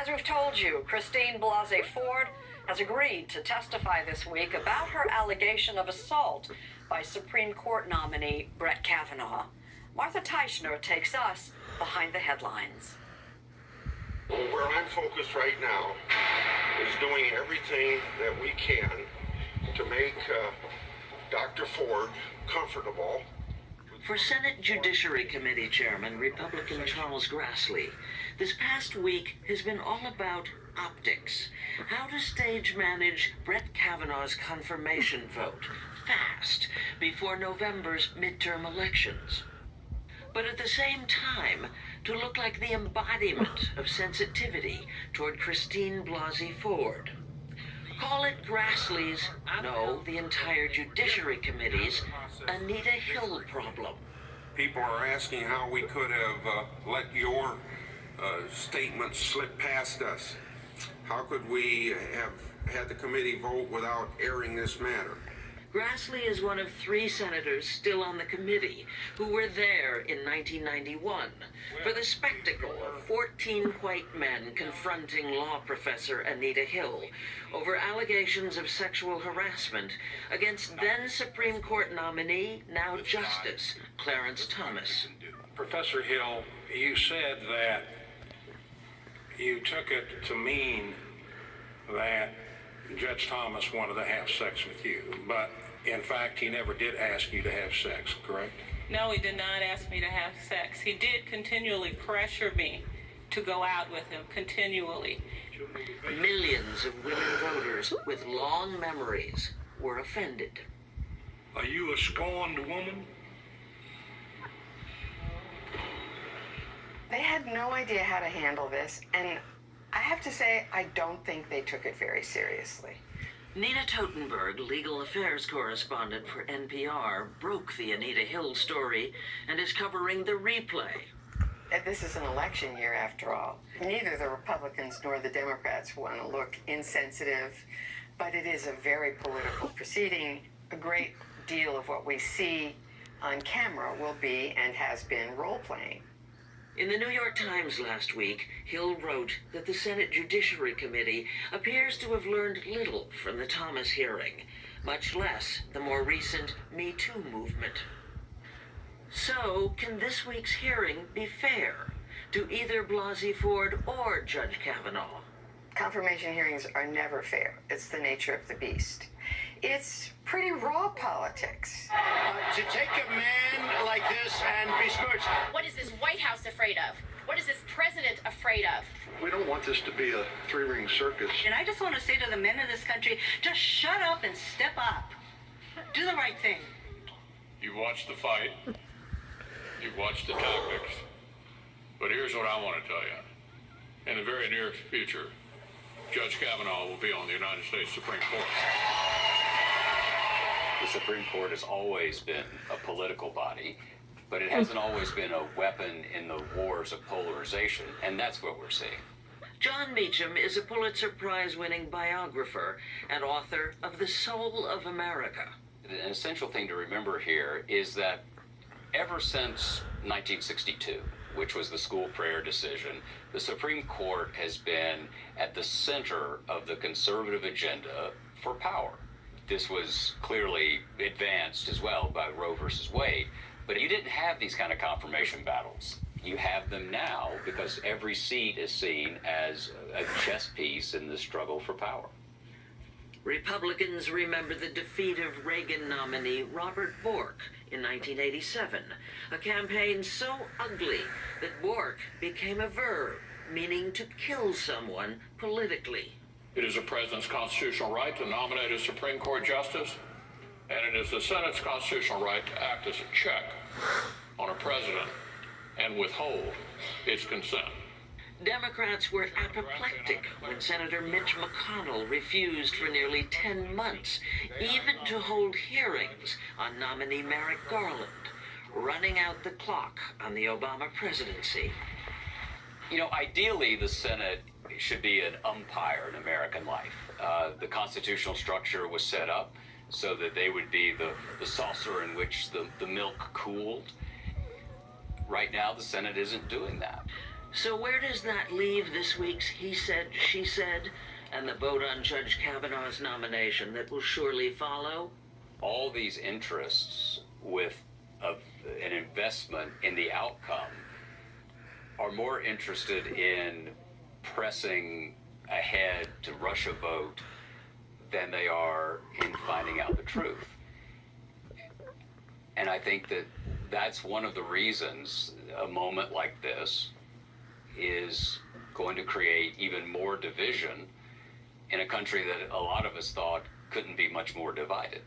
As we've told you, Christine Blasey Ford has agreed to testify this week about her allegation of assault by Supreme Court nominee Brett Kavanaugh. Martha Teichner takes us behind the headlines. Where I'm focused right now is doing everything that we can to make Dr. Ford comfortable. For Senate Judiciary Committee Chairman Republican Charles Grassley, this past week has been all about optics. How to stage manage Brett Kavanaugh's confirmation vote fast before November's midterm elections. But at the same time, to look like the embodiment of sensitivity toward Christine Blasey Ford. Call it Grassley's, no, the entire Judiciary Committee's, Anita Hill problem. People are asking how we could have let your statement slip past us. How could we have had the committee vote without airing this matter? Grassley is one of 3 senators still on the committee who were there in 1991 for the spectacle of 14 white men confronting law professor Anita Hill over allegations of sexual harassment against then Supreme Court nominee, now Justice, Clarence Thomas. Professor Hill, you said that you took it to mean that Judge Thomas wanted to have sex with you, but in fact, he never did ask you to have sex, correct? No, he did not ask me to have sex. He did continually pressure me to go out with him, continually. Millions of women voters with long memories were offended. Are you a scorned woman? They had no idea how to handle this, and I have to say, I don't think they took it very seriously. Nina Totenberg, legal affairs correspondent for NPR, broke the Anita Hill story and is covering the replay. This is an election year, after all. Neither the Republicans nor the Democrats want to look insensitive, but it is a very political proceeding. A great deal of what we see on camera will be and has been role-playing. In the New York Times last week, Hill wrote that the Senate Judiciary Committee appears to have learned little from the Thomas hearing, much less the more recent Me Too movement. So, can this week's hearing be fair to either Blasey Ford or Judge Kavanaugh? Confirmation hearings are never fair. It's the nature of the beast. It's pretty raw politics. To take a man like this and besmirch. What is this White House afraid of? What is this president afraid of? We don't want this to be a 3-ring circus. And I just want to say to the men of this country, just shut up and step up. Do the right thing. You've watched the fight. You've watched the tactics. But here's what I want to tell you. In the very near future, Judge Kavanaugh will be on the United States Supreme Court. The Supreme Court has always been a political body, but it hasn't always been a weapon in the wars of polarization, and that's what we're seeing. John Meacham is a Pulitzer Prize-winning biographer and author of The Soul of America. An essential thing to remember here is that ever since 1962, which was the school prayer decision, the Supreme Court has been at the center of the conservative agenda for power. This was clearly advanced as well by Roe versus Wade, but you didn't have these kind of confirmation battles. You have them now because every seat is seen as a chess piece in the struggle for power. Republicans remember the defeat of Reagan nominee Robert Bork in 1987, a campaign so ugly that Bork became a verb, meaning to kill someone politically. It is a president's constitutional right to nominate a Supreme Court justice, and it is the Senate's constitutional right to act as a check on a president and withhold its consent. Democrats were apoplectic when Senator Mitch McConnell refused for nearly 10 months even to hold hearings on nominee Merrick Garland, running out the clock on the Obama presidency. You know, ideally, the Senate should be an umpire in American life. The constitutional structure was set up so that they would be the saucer in which the milk cooled. Right now, the Senate isn't doing that. So where does that leave this week's he said, she said, and the vote on Judge Kavanaugh's nomination that will surely follow? All these interests with an investment in the outcome are more interested in pressing ahead to rush a vote than they are in finding out the truth. And I think that that's one of the reasons a moment like this is going to create even more division in a country that a lot of us thought couldn't be much more divided.